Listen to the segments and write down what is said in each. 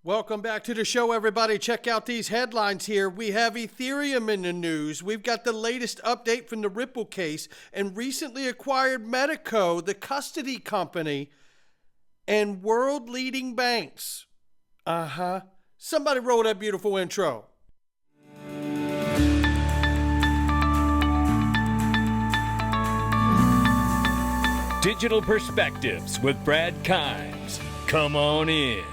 Welcome back to the show, everybody. Check out these headlines here. We have Ethereum in the news. We've got the latest update from the Ripple case and recently acquired Metaco, the custody company, and world-leading banks. Somebody roll that beautiful intro. Digital Perspectives with Brad Kimes. Come on in.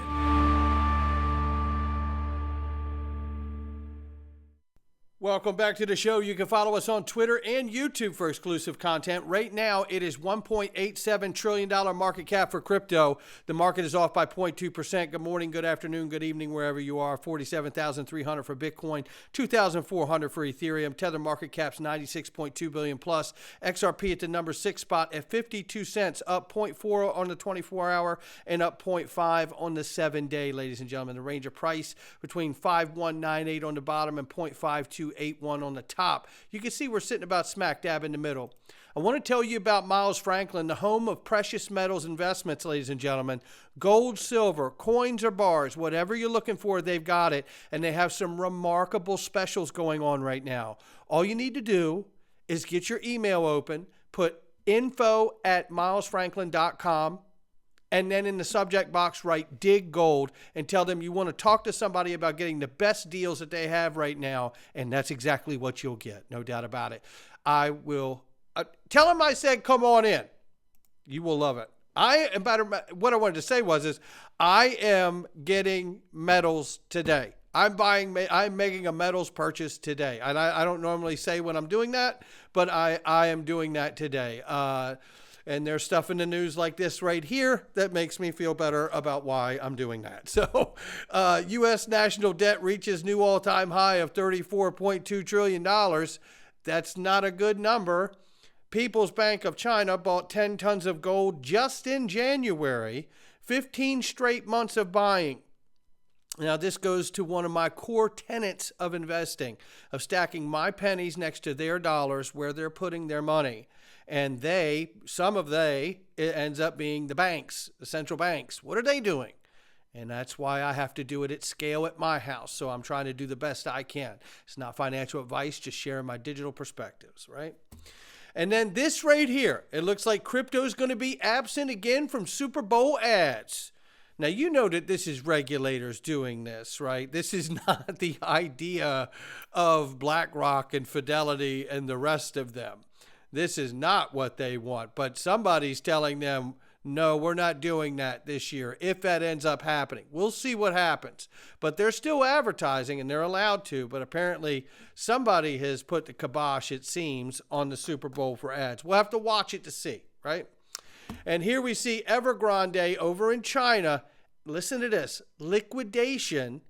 Welcome back to the show. You can follow us on Twitter and YouTube for exclusive content. Right now, it is $1.87 trillion market cap for crypto. The market is off by 0.2%. Good morning, good afternoon, good evening, wherever you are. 47,300 for Bitcoin, 2,400 for Ethereum. Tether market cap's 96.2 billion plus. XRP at the number 6 spot at 52 cents, up 0.4 on the 24-hour and up 0.5 on the 7-day, ladies and gentlemen. The range of price between 5,198 on the bottom and 0.5281 on the top. You can see we're sitting about smack dab in the middle. I want to tell you about Miles Franklin, the home of precious metals investments, ladies and gentlemen. Gold, silver, coins or bars, whatever you're looking for, they've got it. And they have some remarkable specials going on right now. All you need to do is get your email open, put info@milesfranklin.com, and then in the subject box, write Dig Gold and tell them you want to talk to somebody about getting the best deals that they have right now. And that's exactly what you'll get. No doubt about it. I will tell them I said, come on in. You will love it. What I wanted to say is I am getting metals today. I'm making a metals purchase today. And I don't normally say when I'm doing that, but I am doing that today. And there's stuff in the news like this right here that makes me feel better about why I'm doing that. So U.S. national debt reaches new all-time high of $34.2 trillion. That's not a good number. People's Bank of China bought 10 tons of gold just in January, 15 straight months of buying. Now, this goes to one of my core tenets of investing, of stacking my pennies next to their dollars where they're putting their money. And it ends up being the banks, the central banks. What are they doing? And that's why I have to do it at scale at my house. So I'm trying to do the best I can. It's not financial advice, just sharing my digital perspectives, right? And then this right here, it looks like crypto is going to be absent again from Super Bowl ads. Now, you know that this is regulators doing this, right? This is not the idea of BlackRock and Fidelity and the rest of them. This is not what they want, but somebody's telling them, no, we're not doing that this year, if that ends up happening. We'll see what happens. But they're still advertising, and they're allowed to, but apparently somebody has put the kibosh, it seems, on the Super Bowl for ads. We'll have to watch it to see, right? And here we see Evergrande over in China. Listen to this. Liquidation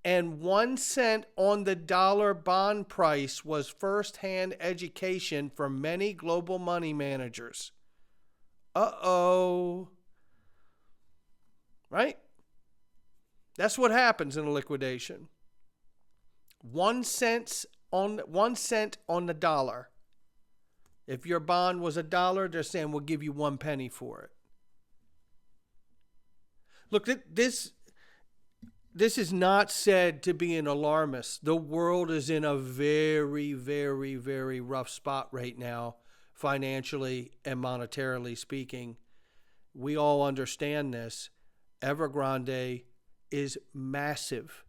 and 1 cent on the dollar bond price was firsthand education for many global money managers. Uh-oh. Right? That's what happens in a liquidation. 1 cent on the dollar. If your bond was $1, they're saying we'll give you 1 penny for it. Look, this is not said to be an alarmist. The world is in a very, very, very rough spot right now, financially and monetarily speaking. We all understand this. Evergrande is massive.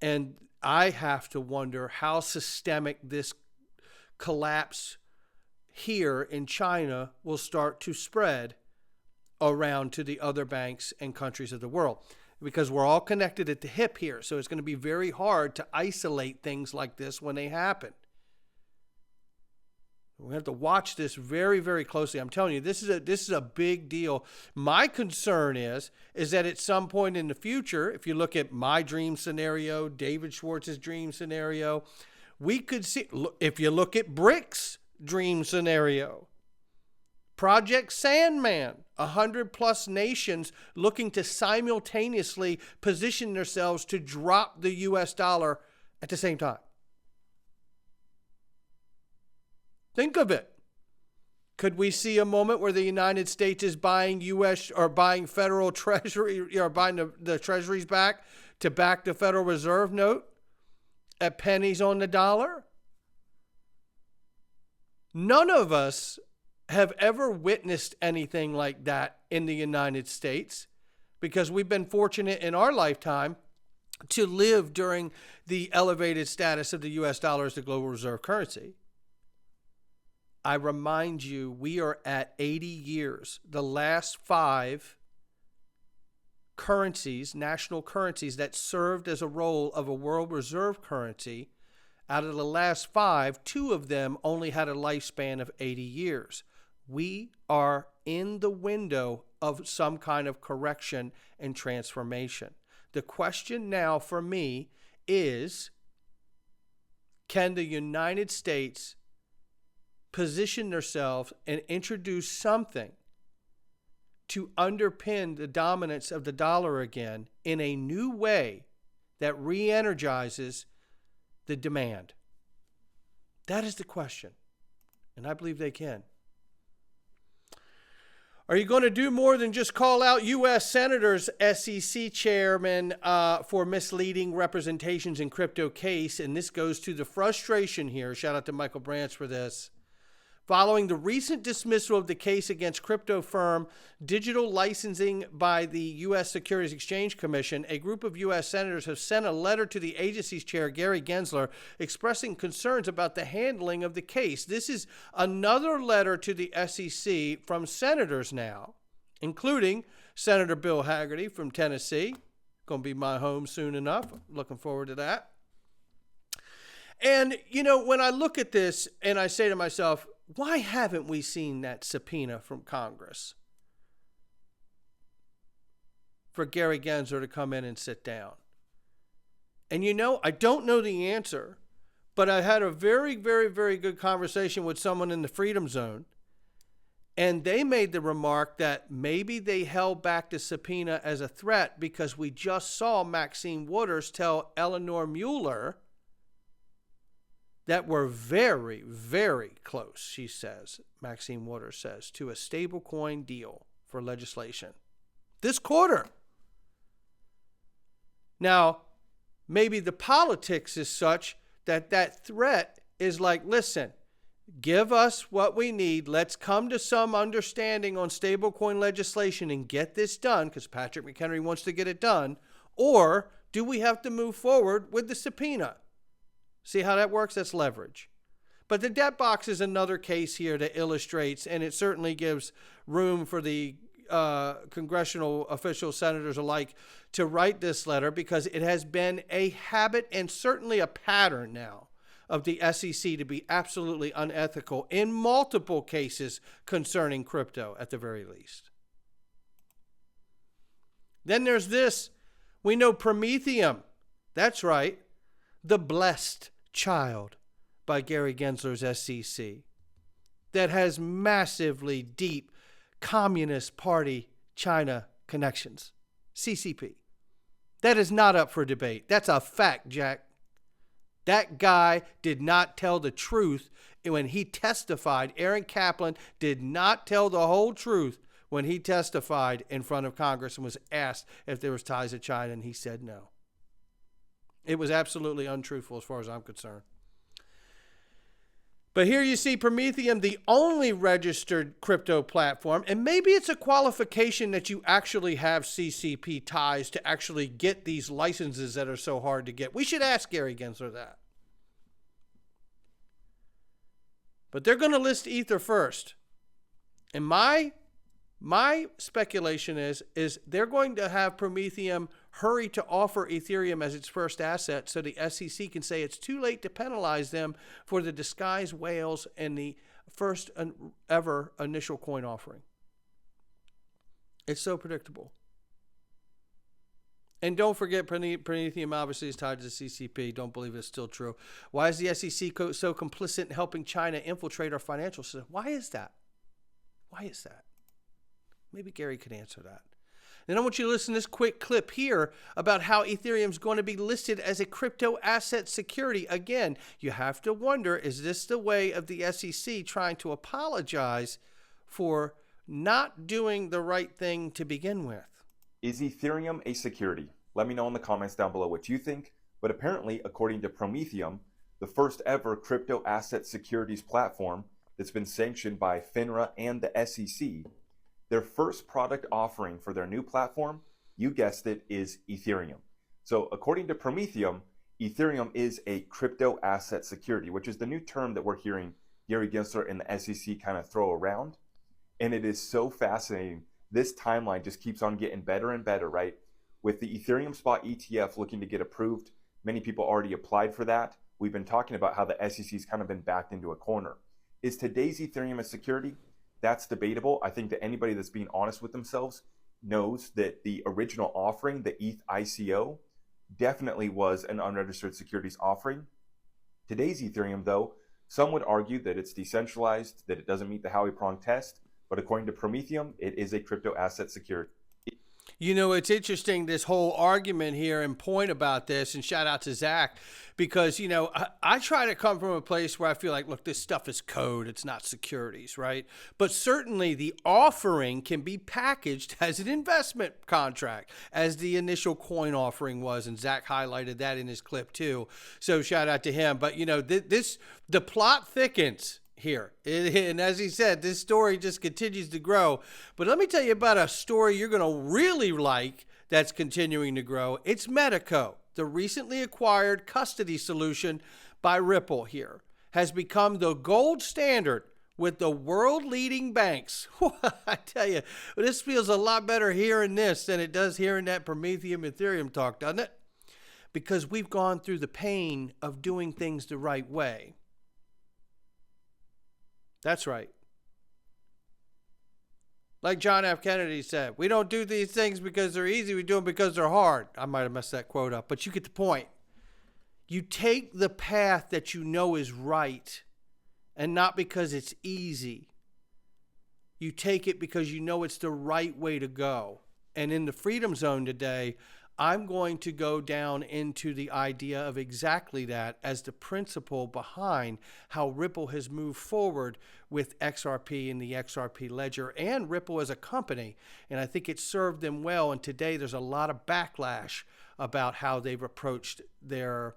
And I have to wonder how systemic this collapse here in China will start to spread around to the other banks and countries of the world, because we're all connected at the hip here. So it's going to be very hard to isolate things like this when they happen. We have to watch this very, very closely. I'm telling you, this is a big deal. My concern is that at some point in the future, if you look at my dream scenario, David Schwartz's dream scenario, we could see, if you look at BRICS' dream scenario, Project Sandman, 100+ nations looking to simultaneously position themselves to drop the US dollar at the same time. Think of it. Could we see a moment where the United States is buying U.S. or buying federal treasury, or buying the treasuries back to back the Federal Reserve note at pennies on the dollar? None of us have ever witnessed anything like that in the United States, because we've been fortunate in our lifetime to live during the elevated status of the U.S. dollar as the global reserve currency. I remind you, we are at 80 years. The last 5 currencies, national currencies that served as a role of a world reserve currency, out of the last 5, 2 of them only had a lifespan of 80 years. We are in the window of some kind of correction and transformation. The question now for me is, can the United States position themselves and introduce something to underpin the dominance of the dollar again in a new way that re-energizes the demand? That is the question. And I believe they can. Are you going to do more than just call out U.S. Senators, SEC chairman, for misleading representations in crypto case? And this goes to the frustration here. Shout out to Michael Branch for this. Following the recent dismissal of the case against crypto firm Digital Licensing by the U.S. Securities Exchange Commission, a group of U.S. senators have sent a letter to the agency's chair, Gary Gensler, expressing concerns about the handling of the case. This is another letter to the SEC from senators now, including Senator Bill Hagerty from Tennessee. Going to be my home soon enough. Looking forward to that. And, you know, when I look at this and I say to myself, why haven't we seen that subpoena from Congress for Gary Gensler to come in and sit down? And you know, I don't know the answer, but I had a very, very, very good conversation with someone in the Freedom Zone, and they made the remark that maybe they held back the subpoena as a threat because we just saw Maxine Waters tell Eleanor Mueller that we're very, very close, she says, Maxine Waters says, to a stablecoin deal for legislation this quarter. Now, maybe the politics is such that that threat is like, listen, give us what we need. Let's come to some understanding on stablecoin legislation and get this done, because Patrick McHenry wants to get it done. Or do we have to move forward with the subpoena? See how that works? That's leverage. But the debt box is another case here that illustrates, and it certainly gives room for the congressional officials, senators alike, to write this letter, because it has been a habit and certainly a pattern now of the SEC to be absolutely unethical in multiple cases concerning crypto, at the very least. Then there's this. We know Prometheum. That's right. The Blessed Child by Gary Gensler's SEC, that has massively deep Communist Party China connections. CCP. That is not up for debate. That's a fact, Jack. That guy did not tell the truth when he testified. Aaron Kaplan did not tell the whole truth when he testified in front of Congress and was asked if there was ties to China, and he said no. It was absolutely untruthful as far as I'm concerned. But here you see Prometheum, the only registered crypto platform, and maybe it's a qualification that you actually have CCP ties to actually get these licenses that are so hard to get. We should ask Gary Gensler that. But they're going to list Ether first. And my speculation is they're going to have Prometheum hurry to offer Ethereum as its first asset so the SEC can say it's too late to penalize them for the disguised whales and the first ever initial coin offering. It's so predictable. And don't forget, Prometheum obviously is tied to the CCP. Don't believe it's still true. Why is the SEC so complicit in helping China infiltrate our financial system? Why is that? Why is that? Maybe Gary could answer that. Then I want you to listen to this quick clip here about how Ethereum is going to be listed as a crypto asset security. Again, you have to wonder, is this the way of the SEC trying to apologize for not doing the right thing to begin with. Is Ethereum a security? Let me know in the comments down below what you think. But apparently, according to Prometheum, the first ever crypto asset securities platform that's been sanctioned by FINRA and the SEC, their first product offering for their new platform, you guessed it, is Ethereum. So according to Prometheum, Ethereum is a crypto asset security, which is the new term that we're hearing Gary Gensler and the SEC kind of throw around. And it is so fascinating. This timeline just keeps on getting better and better, right? With the Ethereum spot ETF looking to get approved, many people already applied for that. We've been talking about how the SEC's kind of been backed into a corner. Is today's Ethereum a security? That's debatable. I think that anybody that's being honest with themselves knows that the original offering, the ETH ICO, definitely was an unregistered securities offering. Today's Ethereum, though, some would argue that it's decentralized, that it doesn't meet the Howey-Prong test, but according to Prometheum, it is a crypto asset security. You know, it's interesting, this whole argument here and point about this, and shout out to Zach, because, you know, I try to come from a place where I feel like, look, this stuff is code. It's not securities, right? But certainly the offering can be packaged as an investment contract, as the initial coin offering was, and Zach highlighted that in his clip too. So shout out to him. But, you know, the plot thickens here. And as he said, this story just continues to grow. But let me tell you about a story you're going to really like that's continuing to grow. It's Metaco, the recently acquired custody solution by Ripple here, has become the gold standard with the world-leading banks. I tell you, this feels a lot better hearing this than it does hearing that Prometheum Ethereum talk, doesn't it? Because we've gone through the pain of doing things the right way. That's right. Like John F. Kennedy said, we don't do these things because they're easy. We do them because they're hard. I might have messed that quote up, but you get the point. You take the path that you know is right, and not because it's easy. You take it because you know it's the right way to go. And in the Freedom Zone today, I'm going to go down into the idea of exactly that as the principle behind how Ripple has moved forward with XRP and the XRP ledger and Ripple as a company. And I think it served them well. And today there's a lot of backlash about how they've approached their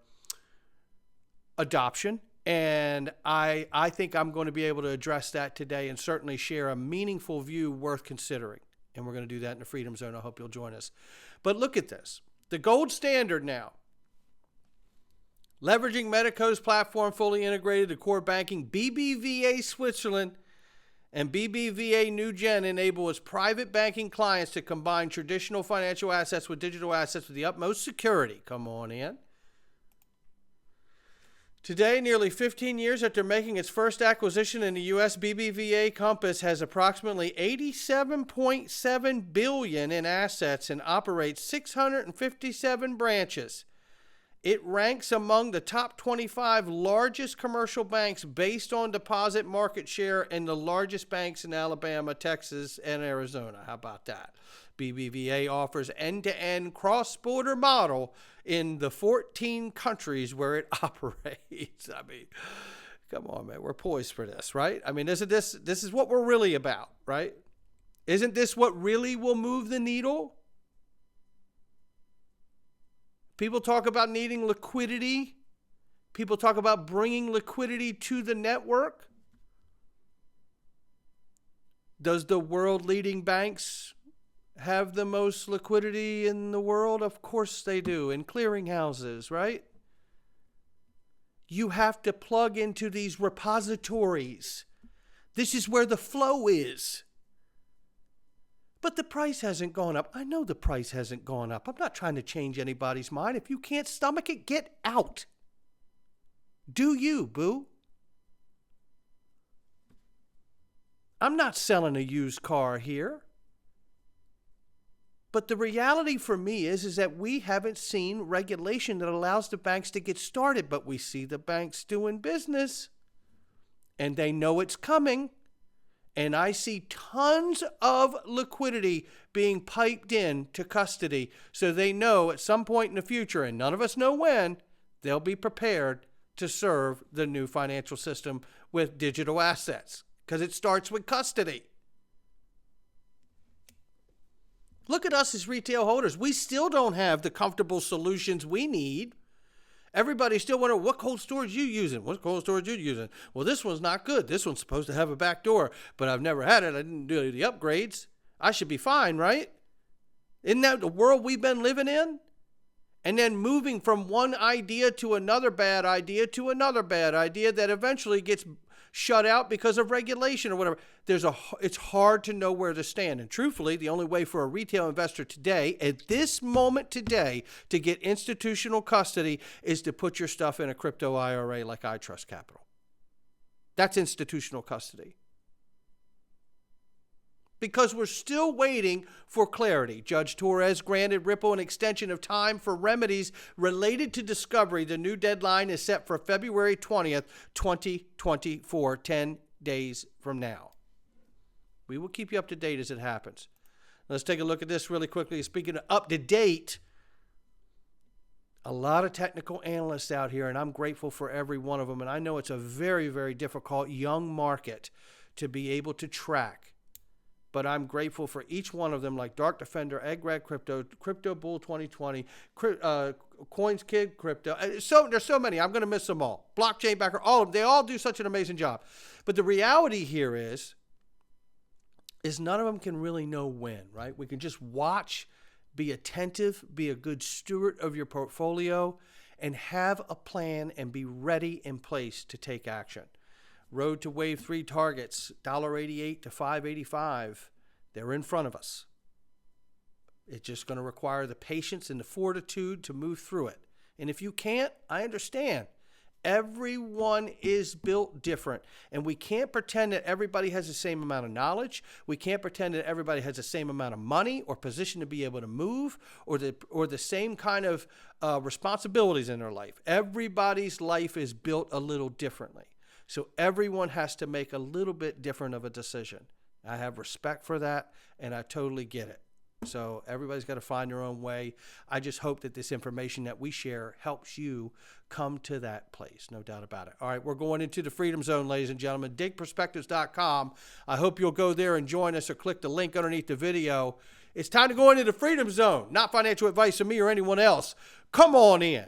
adoption. And I think I'm going to be able to address that today and certainly share a meaningful view worth considering. And we're going to do that in the Freedom Zone. I hope you'll join us. But look at this. The gold standard now. Leveraging Metaco's platform fully integrated to core banking, BBVA Switzerland and BBVA New Gen enable its private banking clients to combine traditional financial assets with digital assets with the utmost security. Come on in. Today, nearly 15 years after making its first acquisition in the U.S., BBVA Compass has approximately $87.7 billion in assets and operates 657 branches. It ranks among the top 25 largest commercial banks based on deposit market share and the largest banks in Alabama, Texas, and Arizona. How about that? BBVA offers end-to-end cross-border model in the 14 countries where it operates. I mean, come on, man. We're poised for this, right? I mean, this is what we're really about, right? Isn't this what really will move the needle? People talk about needing liquidity. People talk about bringing liquidity to the network. Does the world-leading banks have the most liquidity in the world? Of course they do. In clearinghouses, right? You have to plug into these repositories. This is where the flow is. But the price hasn't gone up. I know the price hasn't gone up. I'm not trying to change anybody's mind. If you can't stomach it, get out. Do you, boo? I'm not selling a used car here. But the reality for me is that we haven't seen regulation that allows the banks to get started. But we see the banks doing business. And they know it's coming. And I see tons of liquidity being piped in to custody. So they know at some point in the future, and none of us know when, they'll be prepared to serve the new financial system with digital assets. Because it starts with custody. Look at us as retail holders. We still don't have the comfortable solutions we need. Everybody still wondering, what cold storage you using? What cold storage you using? Well, this one's not good. This one's supposed to have a back door, but I've never had it. I didn't do the upgrades. I should be fine, right? Isn't that the world we've been living in? And then moving from one idea to another bad idea to another bad idea that eventually gets shut out because of regulation or whatever. It's hard to know where to stand. And truthfully, the only way for a retail investor today, at this moment today, to get institutional custody is to put your stuff in a crypto IRA like iTrust Capital. That's institutional custody. Because we're still waiting for clarity. Judge Torres granted Ripple an extension of time for remedies related to discovery. The new deadline is set for February 20th, 2024, 10 days from now. We will keep you up to date as it happens. Let's take a look at this really quickly. Speaking of up to date, a lot of technical analysts out here, and I'm grateful for every one of them. And I know it's a very, very difficult young market to be able to track. But I'm grateful for each one of them, like Dark Defender, Egg Red Crypto, Crypto Bull 2020, Coins Kid Crypto. There's so many. I'm going to miss them all. Blockchain Backer, all of them. They all do such an amazing job. But the reality here is none of them can really know when, right? We can just watch, be attentive, be a good steward of your portfolio, and have a plan and be ready in place to take action. Road to Wave 3 targets, $1.88 to $5.85. They're in front of us. It's just going to require the patience and the fortitude to move through it. And if you can't, I understand. Everyone is built different. And we can't pretend that everybody has the same amount of knowledge. We can't pretend that everybody has the same amount of money or position to be able to move or the same kind of responsibilities in their life. Everybody's life is built a little differently. So everyone has to make a little bit different of a decision. I have respect for that, and I totally get it. So everybody's got to find their own way. I just hope that this information that we share helps you come to that place. No doubt about it. All right, we're going into the Freedom Zone, ladies and gentlemen. digperspectives.com. I hope you'll go there and join us or click the link underneath the video. It's time to go into the Freedom Zone. Not financial advice from me or anyone else. Come on in.